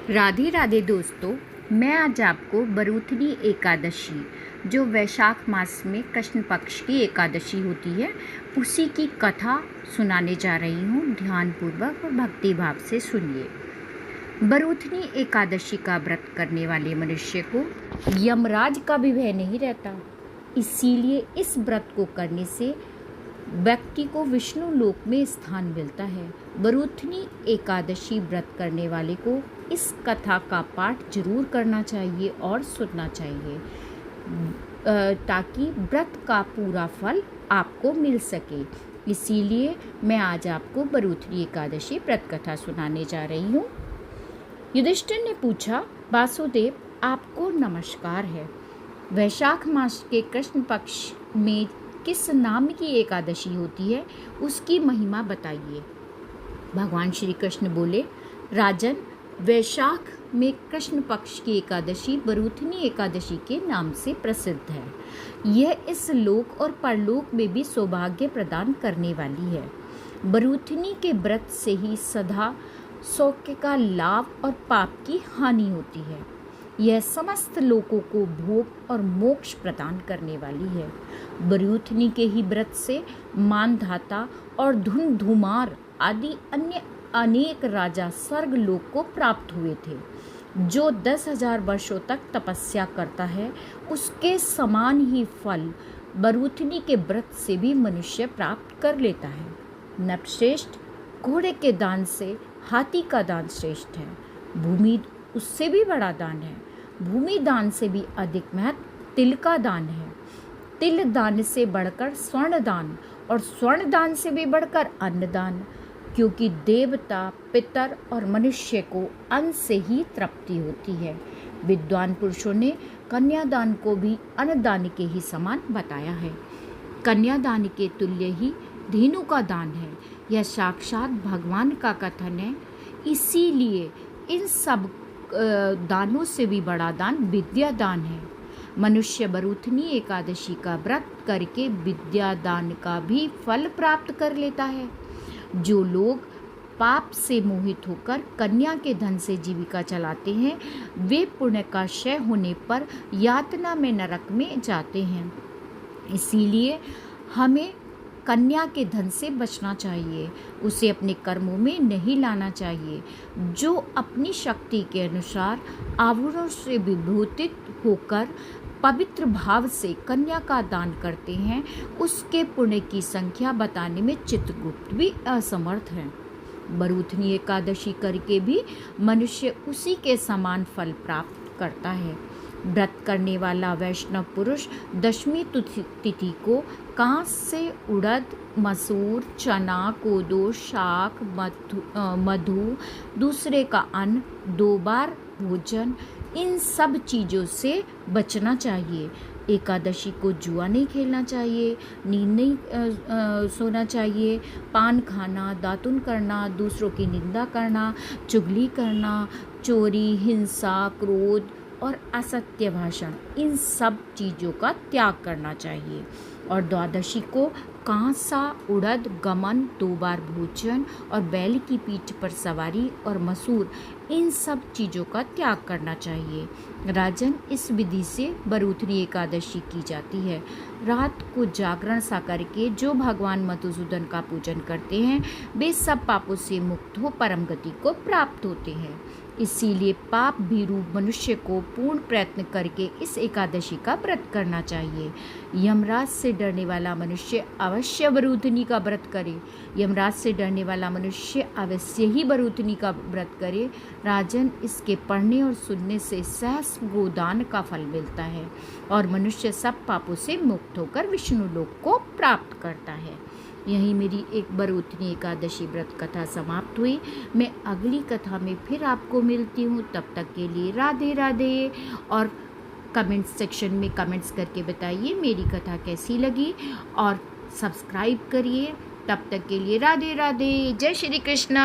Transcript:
राधे राधे दोस्तों, मैं आज आपको बरूथनी एकादशी जो वैशाख मास में कृष्ण पक्ष की एकादशी होती है उसी की कथा सुनाने जा रही हूँ। ध्यानपूर्वक और भक्ति भाव से सुनिए। बरूथनी एकादशी का व्रत करने वाले मनुष्य को यमराज का भी भय नहीं रहता। इसीलिए इस व्रत को करने से व्यक्ति को विष्णु लोक में स्थान मिलता है। बरूथनी एकादशी व्रत करने वाले को इस कथा का पाठ जरूर करना चाहिए और सुनना चाहिए ताकि व्रत का पूरा फल आपको मिल सके। इसीलिए मैं आज आपको बरूथनी एकादशी व्रत कथा सुनाने जा रही हूँ। युधिष्ठिर ने पूछा, वासुदेव आपको नमस्कार है। वैशाख मास के कृष्ण पक्ष में किस नाम की एकादशी होती है, उसकी महिमा बताइए। भगवान श्री कृष्ण बोले, राजन, वैशाख में कृष्ण पक्ष की एकादशी बरूथनी एकादशी के नाम से प्रसिद्ध है। यह इस लोक और परलोक में भी सौभाग्य प्रदान करने वाली है। बरूथनी के व्रत से ही सदा सौख्य का लाभ और पाप की हानि होती है। यह समस्त लोगों को भोग और मोक्ष प्रदान करने वाली है। बरूथनी के ही व्रत से मानधाता और धुंधुमार आदि अन्य अनेक राजा स्वर्ग लोक को प्राप्त हुए थे। जो 10,000 वर्षों तक तपस्या करता है उसके समान ही फल बरूथनी के व्रत से भी मनुष्य प्राप्त कर लेता है। नरश्रेष्ठ, घोड़े के दान से हाथी का दान श्रेष्ठ है। भूमि उससे भी बड़ा दान है। भूमि दान से भी अधिक महत्व तिल का दान है। तिल दान से बढ़कर स्वर्ण दान और स्वर्ण दान से भी बढ़कर अन्न दान, क्योंकि देवता, पितर और मनुष्य को अन्न से ही तृप्ति होती है। विद्वान पुरुषों ने कन्यादान को भी अन्नदान के ही समान बताया है। कन्यादान के तुल्य ही धेनु का दान है। यह साक्षात भगवान का कथन है। इसीलिए इन सब दानों से भी बड़ा दान विद्या दान है। मनुष्य बरूथनी एकादशी का व्रत करके विद्या दान का भी फल प्राप्त कर लेता है। जो लोग पाप से मोहित होकर कन्या के धन से जीविका चलाते हैं वे पुण्य का क्षय होने पर यातना में नरक में जाते हैं। इसीलिए हमें कन्या के धन से बचना चाहिए, उसे अपने कर्मों में नहीं लाना चाहिए। जो अपनी शक्ति के अनुसार आभूषणों से विभूषित होकर पवित्र भाव से कन्या का दान करते हैं उसके पुण्य की संख्या बताने में चित्रगुप्त भी असमर्थ हैं। बरूथनी एकादशी करके भी मनुष्य उसी के समान फल प्राप्त करता है। व्रत करने वाला वैष्णव पुरुष दशमी तिथि को कांस से उड़द, मसूर, चना, कोदो, शाक, मधु, दूसरे का अन्न, 2 बार भोजन, इन सब चीज़ों से बचना चाहिए। एकादशी को जुआ नहीं खेलना चाहिए, नींद नहीं सोना चाहिए, पान खाना, दातुन करना, दूसरों की निंदा करना, चुगली करना, चोरी, हिंसा, क्रोध और असत्य भाषण, इन सब चीज़ों का त्याग करना चाहिए। और द्वादशी को कांसा, उड़द, गमन, 2 बार भोजन और बैल की पीठ पर सवारी और मसूर, इन सब चीज़ों का त्याग करना चाहिए। राजन, इस विधि से बरूथनी एकादशी की जाती है। रात को जागरण सा करके जो भगवान मधुसूदन का पूजन करते हैं वे सब पापों से मुक्त हो परम गति को प्राप्त होते हैं। इसीलिए पाप भीरू मनुष्य को पूर्ण प्रयत्न करके इस एकादशी का व्रत करना चाहिए। यमराज से डरने वाला मनुष्य अवश्य बरूथनी का व्रत करे। यमराज से डरने वाला मनुष्य अवश्य ही बरूथनी का व्रत करे। राजन, इसके पढ़ने और सुनने से सहस्र गोदान का फल मिलता है और मनुष्य सब पापों से मुक्त होकर विष्णु लोक को प्राप्त करता है। यही मेरी एक बरूथनी एकादशी व्रत कथा समाप्त हुई। मैं अगली कथा में फिर आपको मिलती हूँ। तब तक के लिए राधे राधे। और कमेंट सेक्शन में कमेंट्स करके बताइए मेरी कथा कैसी लगी और सब्सक्राइब करिए। तब तक के लिए राधे राधे। जय श्री कृष्णा।